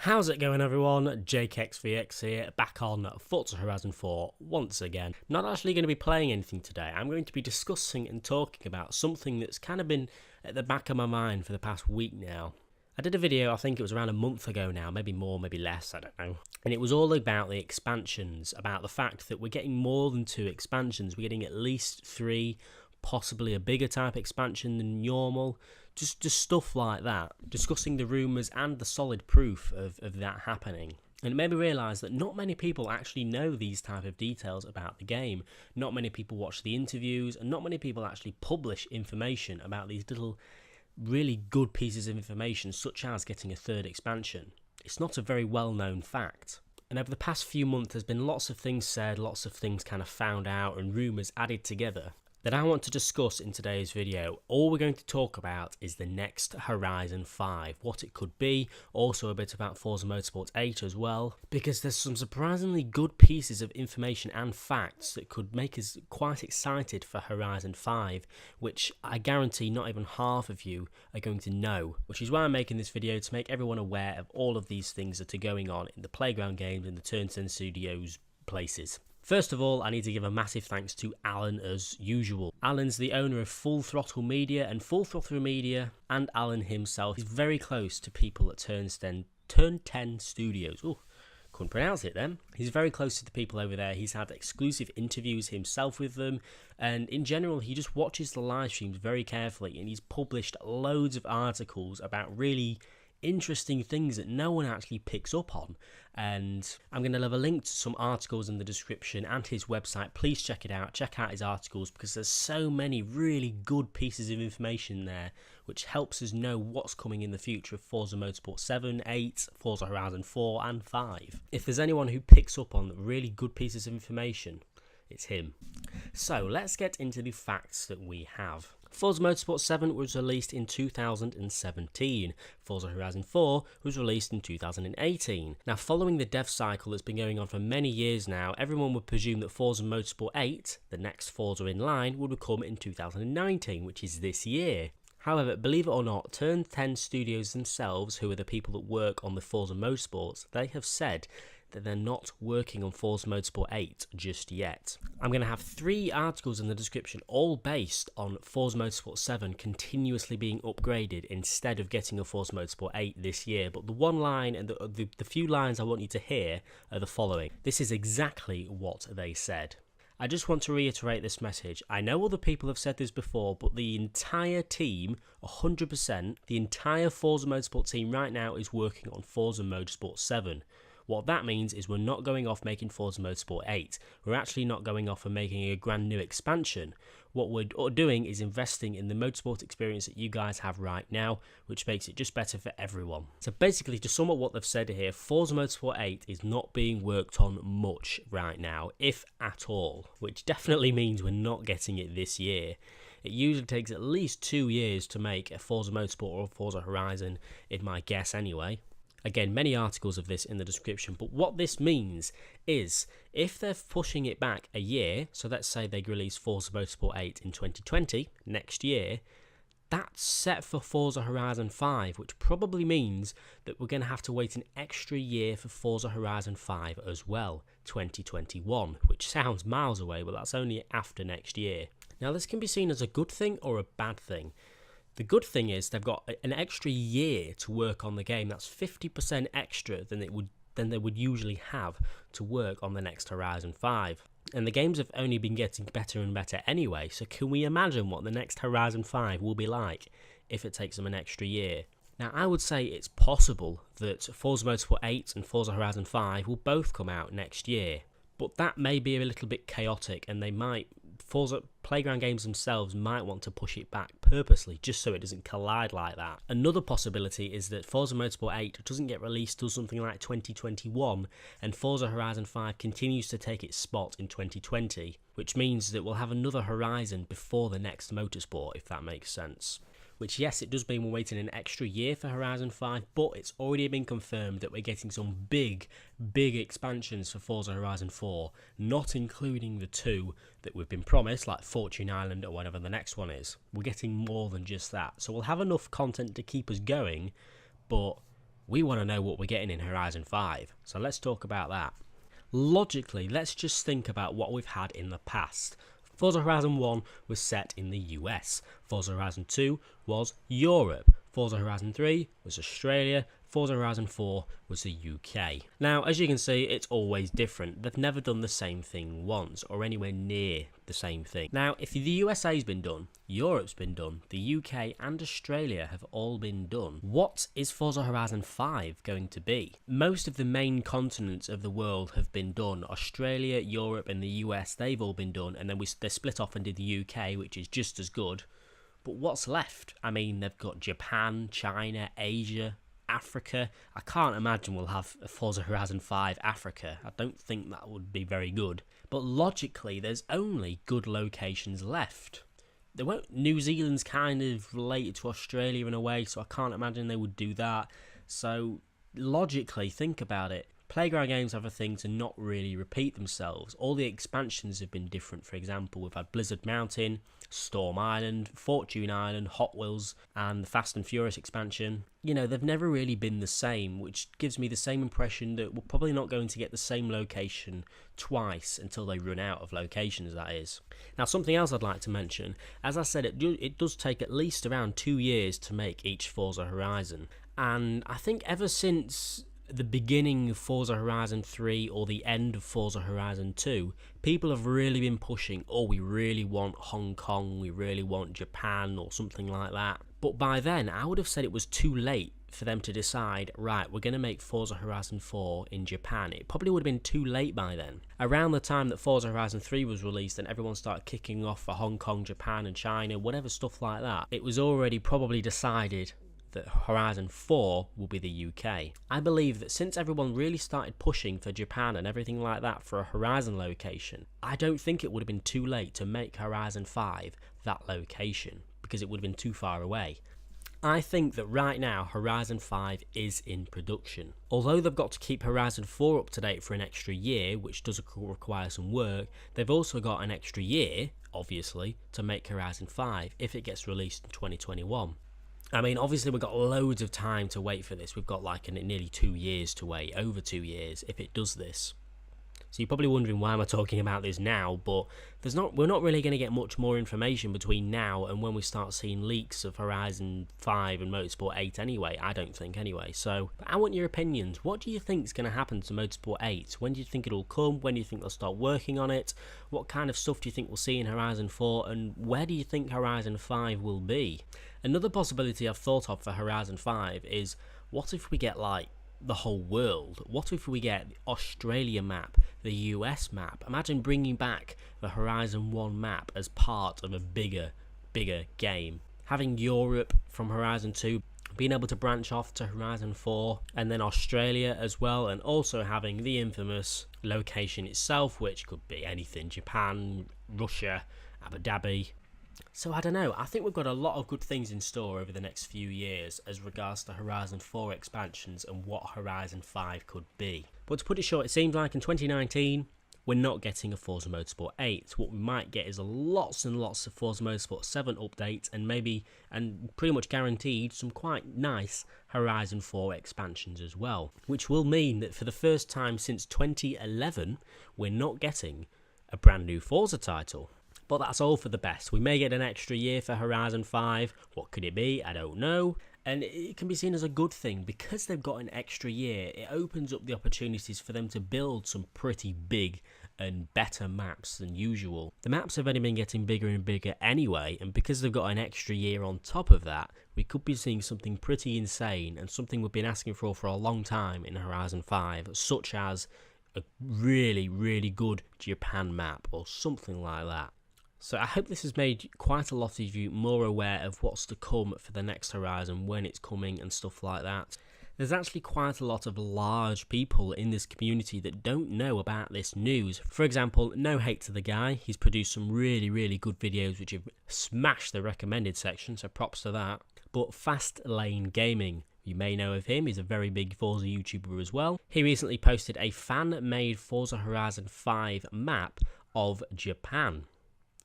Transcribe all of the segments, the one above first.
How's it going, everyone? JakeXVX here, back on Forza Horizon 4 once again. Not actually going to be playing anything today. I'm going to be discussing and talking about something that's kind of been at the back of my mind for the past week now. I did a video, I think it was around a month ago now, maybe more, maybe less, I don't know. And it was all about the expansions, about the fact that we're getting more than 2 expansions. We're getting at least 3, possibly a bigger type expansion than normal. Just stuff like that, discussing the rumours and the solid proof of that happening. And it made me realise that not many people actually know these type of details about the game. Not many people watch the interviews, and not many people actually publish information about these little really good pieces of information, such as getting a 3rd expansion. It's not a very well known fact. And over the past few months there's been lots of things said, lots of things kind of found out and rumours added together that I want to discuss in today's video. All we're going to talk about is the next Horizon 5, what it could be, also a bit about Forza Motorsport 8 as well, because there's some surprisingly good pieces of information and facts that could make us quite excited for Horizon 5, which I guarantee not even half of you are going to know, which is why I'm making this video, to make everyone aware of all of these things that are going on in the Playground Games and the Turn 10 Studios places. First of all, I need to give a massive thanks to Alan as usual. Alan's the owner of Full Throttle Media, and Full Throttle Media and Alan himself is very close to people at Turn 10 Studios. Oh, couldn't pronounce it then. He's very close to the people over there. He's had exclusive interviews himself with them, and in general he just watches the live streams very carefully, and he's published loads of articles about really interesting things that no one actually picks up on. And I'm going to leave a link to some articles in the description and his website. Please check it out, check out his articles, because there's so many really good pieces of information there which helps us know what's coming in the future of Forza Motorsport 7, 8, Forza Horizon 4 and 5. If there's anyone who picks up on really good pieces of information, it's him. So let's get into the facts that we have. Forza Motorsport 7 was released in 2017. Forza Horizon 4 was released in 2018. Now, following the dev cycle that's been going on for many years now, everyone would presume that Forza Motorsport 8, the next Forza in line, would come in 2019, which is this year. However, believe it or not, Turn 10 Studios themselves, who are the people that work on the Forza Motorsports, they have said that they're not working on Forza Motorsport 8 just yet. I'm going to have 3 articles in the description, all based on Forza Motorsport 7 continuously being upgraded instead of getting a Forza Motorsport 8 this year. But the one line and the few lines I want you to hear are the following. This is exactly what they said. I just want to reiterate this message. I know other people have said this before, but the entire team, 100%, the entire Forza Motorsport team right now is working on Forza Motorsport 7. What that means is we're not going off making Forza Motorsport 8. We're actually not going off and making a brand new expansion. What we're doing is investing in the motorsport experience that you guys have right now, which makes it just better for everyone. So basically, to sum up what they've said here, Forza Motorsport 8 is not being worked on much right now, if at all, which definitely means we're not getting it this year. It usually takes at least 2 years to make a Forza Motorsport or a Forza Horizon, in my guess anyway. Again, many articles of this in the description, but what this means is if they're pushing it back a year, so let's say they release Forza Motorsport 8 in 2020, next year, that's set for Forza Horizon 5, which probably means that we're going to have to wait an extra year for Forza Horizon 5 as well, 2021, which sounds miles away, but that's only after next year. Now, this can be seen as a good thing or a bad thing. The good thing is they've got an extra year to work on the game. That's 50% extra than they would usually have to work on the next Horizon 5. And the games have only been getting better and better anyway, so can we imagine what the next Horizon 5 will be like if it takes them an extra year? Now, I would say it's possible that Forza Motorsport 8 and Forza Horizon 5 will both come out next year, but that may be a little bit chaotic, and Forza Playground Games themselves might want to push it back purposely just so it doesn't collide like that. Another possibility is that Forza Motorsport 8 doesn't get released till something like 2021, and Forza Horizon 5 continues to take its spot in 2020, which means that we'll have another Horizon before the next Motorsport, if that makes sense. Which, yes, it does mean we're waiting an extra year for Horizon 5, but it's already been confirmed that we're getting some big expansions for Forza Horizon 4, not including the 2 that we've been promised, like Fortune Island or whatever the next one is. We're getting more than just that. So we'll have enough content to keep us going, but we want to know what we're getting in Horizon 5. So let's talk about that. Logically, let's just think about what we've had in the past. Forza Horizon 1 was set in the US. Forza Horizon 2 was Europe. Forza Horizon 3 was Australia. Forza Horizon 4 was the UK. Now, as you can see, it's always different. They've never done the same thing once, or anywhere near the same thing. Now, if the USA's been done, Europe's been done, the UK and Australia have all been done, what is Forza Horizon 5 going to be? Most of the main continents of the world have been done. Australia, Europe and the US, they've all been done, and then they split off and did the UK, which is just as good. But what's left? I mean, they've got Japan, China, Asia, Africa. I can't imagine we'll have a Forza Horizon 5 Africa. I don't think that would be very good. But logically, there's only good locations left. New Zealand's kind of related to Australia in a way, so I can't imagine they would do that. So logically, think about it. Playground games have a thing to not really repeat themselves. All the expansions have been different. For example, we've had Blizzard Mountain, Storm Island, Fortune Island, Hot Wheels, and the Fast and Furious expansion. You know, they've never really been the same, which gives me the same impression that we're probably not going to get the same location twice until they run out of locations, that is. Now, something else I'd like to mention, as I said, it does take at least around 2 years to make each Forza Horizon. And I think ever since the beginning of Forza Horizon 3 or the end of Forza Horizon 2, people have really been pushing, oh, we really want Hong Kong, we really want Japan or something like that. But by then, I would have said it was too late for them to decide, right, we're going to make Forza Horizon 4 in Japan. It probably would have been too late by then. Around the time that Forza Horizon 3 was released and everyone started kicking off for Hong Kong, Japan and China, whatever stuff like that, it was already probably decided that Horizon 4 will be the UK. I believe that since everyone really started pushing for Japan and everything like that for a Horizon location, I don't think it would have been too late to make Horizon 5 that location, because it would have been too far away. I think that right now Horizon 5 is in production. Although they've got to keep Horizon 4 up to date for an extra year, which does require some work, they've also got an extra year, obviously, to make Horizon 5 if it gets released in 2021. I mean, obviously we've got loads of time to wait for this. We've got like nearly 2 years to wait, over 2 years, if it does this. So you're probably wondering why am I talking about this now, but we're not really going to get much more information between now and when we start seeing leaks of Horizon 5 and Motorsport 8 anyway, I don't think anyway. So I want your opinions. What do you think is going to happen to Motorsport 8? When do you think it'll come? When do you think they'll start working on it? What kind of stuff do you think we'll see in Horizon 4? And where do you think Horizon 5 will be? Another possibility I've thought of for Horizon 5 is, what if we get like the whole world? What if we get the Australia map, the US map? Imagine bringing back the Horizon 1 map as part of a bigger game. Having Europe from Horizon 2, being able to branch off to Horizon 4, and then Australia as well, and also having the infamous location itself, which could be anything, Japan, Russia, Abu Dhabi. So I don't know, I think we've got a lot of good things in store over the next few years as regards to Horizon 4 expansions and what Horizon 5 could be. But to put it short, it seems like in 2019 we're not getting a Forza Motorsport 8. What we might get is lots and lots of Forza Motorsport 7 updates and pretty much guaranteed some quite nice Horizon 4 expansions as well. Which will mean that for the first time since 2011 we're not getting a brand new Forza title. But that's all for the best. We may get an extra year for Horizon 5. What could it be? I don't know. And it can be seen as a good thing. Because they've got an extra year, it opens up the opportunities for them to build some pretty big and better maps than usual. The maps have only been getting bigger and bigger anyway, and because they've got an extra year on top of that, we could be seeing something pretty insane and something we've been asking for a long time in Horizon 5, such as a really, really good Japan map or something like that. So I hope this has made quite a lot of you more aware of what's to come for the next Horizon, when it's coming and stuff like that. There's actually quite a lot of large people in this community that don't know about this news. For example, no hate to the guy, he's produced some really, really good videos which have smashed the recommended section, so props to that. But Fast Lane Gaming, you may know of him, he's a very big Forza YouTuber as well. He recently posted a fan-made Forza Horizon 5 map of Japan.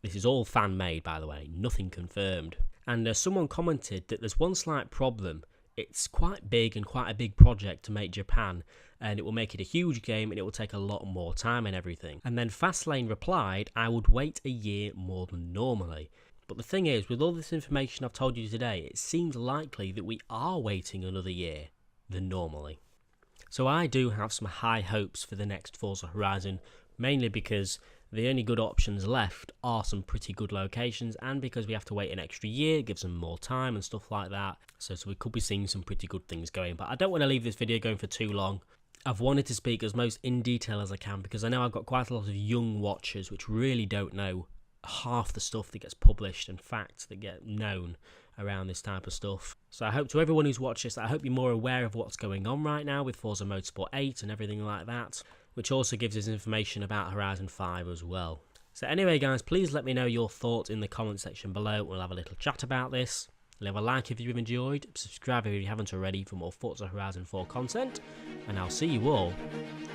This is all fan-made, by the way, nothing confirmed. And someone commented that there's one slight problem. it's quite big and quite a big project to make Japan, and it will make it a huge game and it will take a lot more time and everything. And then Fastlane replied, I would wait a year more than normally. But the thing is, with all this information I've told you today, it seems likely that we are waiting another year than normally. So I do have some high hopes for the next Forza Horizon, mainly because the only good options left are some pretty good locations, and because we have to wait an extra year, gives them more time and stuff like that. So we could be seeing some pretty good things going. But I don't want to leave this video going for too long. I've wanted to speak as most in detail as I can, because I know I've got quite a lot of young watchers which really don't know half the stuff that gets published and facts that get known around this type of stuff. So I hope to everyone who's watched this, I hope you're more aware of what's going on right now with Forza Motorsport 8 and everything like that, which also gives us information about Horizon 5 as well. So anyway guys, please let me know your thoughts in the comment section below. We'll have a little chat about this. Leave a like if you've enjoyed, subscribe if you haven't already for more Forza Horizon 4 content, and I'll see you all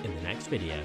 in the next video.